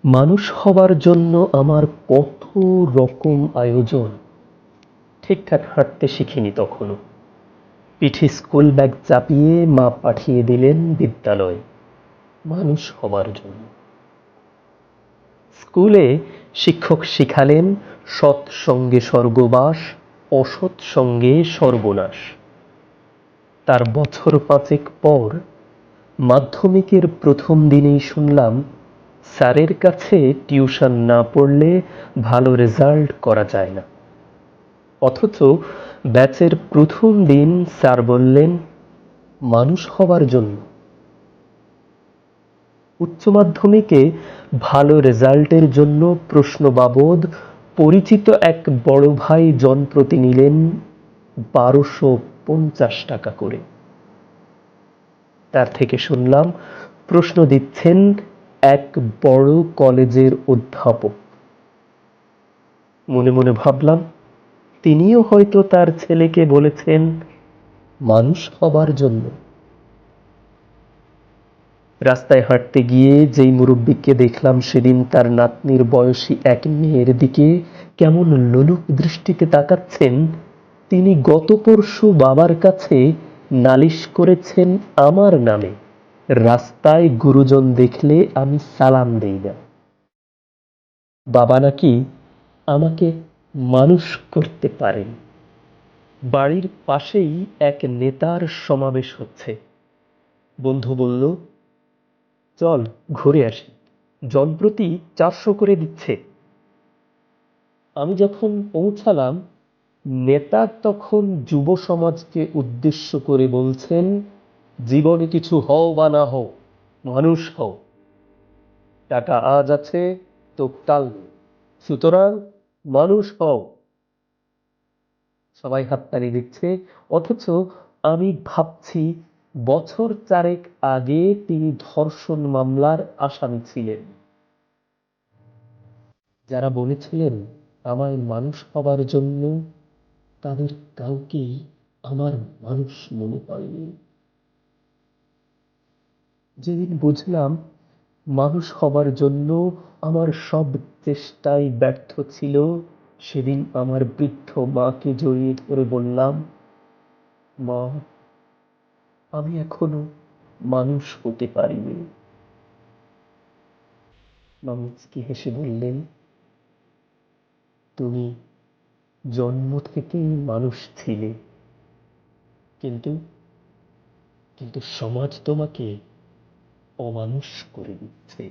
মানুষ হবার জন্য আমার কত রকম আয়োজন। ঠিকঠাক হাঁটতে শিখিনি তখনো। পিঠে স্কুল ব্যাগ চাপিয়ে মা পাঠিয়ে দিলেন বিদ্যালয়ে মানুষ হবার জন্য। স্কুলে শিক্ষক শিখালেন সৎ সঙ্গে স্বর্গবাস, অসৎ সঙ্গে সর্বনাশ। তার বছর পাঁচেক পর মাধ্যমিকের প্রথম দিনেই শুনলাম স্যারের কাছে টিউশন না পড়লে ভালো রেজাল্ট করা যায় না। অথচ ব্যাচের প্রথম দিন স্যার বললেন মানুষ হবার জন্য। উচ্চ মাধ্যমিকে ভালো রেজাল্টের জন্য প্রশ্ন বাবদ পরিচিত এক বড় ভাই জনপ্রতি নিলেন 1250 টাকা করে। তার থেকে শুনলাম প্রশ্ন দিচ্ছেন এক বড় কলেজের অধ্যাপক। মনে মনে ভাবলাম তিনিও হয়তো তার ছেলেকে বলেছেন মানুষ হবার জন্য। রাস্তায় হাঁটতে গিয়ে যেই মুরব্বিকে দেখলাম সেদিন তার নাতনির বয়সী এক মেয়ের দিকে কেমন লোলুপ দৃষ্টিতে তাকাচ্ছেন, তিনি গত পরশু বাবার কাছে নালিশ করেছেন আমার নামে। রাস্তায় গুরুজন দেখলে আমি সালাম দেই না। বাবা নাকি আমাকে মানুষ করতে পারেন। বাড়ির পাশেই এক নেতার সমাবেশ হচ্ছে। বন্ধু বলল চল ঘুরে আসি, জনপ্রতি 400 করে দিচ্ছে। আমি যখন পৌঁছালাম নেতা তখন যুব সমাজকে উদ্দেশ্য করে বলছেন জীবনে কিছু হও বা না হও, মানুষ হও। টাকা আজ আছে তো কাল নেই, সুতরাং মানুষ হও। সবাই হাততালি দিচ্ছে, অথচ আমি ভাবছি বছর চারেক আগে তিনি ধর্ষণ মামলার আসামি ছিলেন। যারা বলেছিলেন আমায় মানুষ হবার জন্য, তাদের কাউকেই আমার মানুষ মনে হয়নি। যেদিন বুঝলাম মানুষ হবার জন্য আমার সব চেষ্টাই ব্যর্থ ছিল, সেদিন আমার বৃদ্ধ মাকে জড়িয়ে ধরে বললাম মা, আমি এখনো মানুষ হতে পারিনি। মা মুচকি হেসে বললেন তুমি জন্ম থেকেই মানুষ ছিলে, কিন্তু কিন্তু সমাজ তোমাকে অমানুষ করে দিচ্ছে।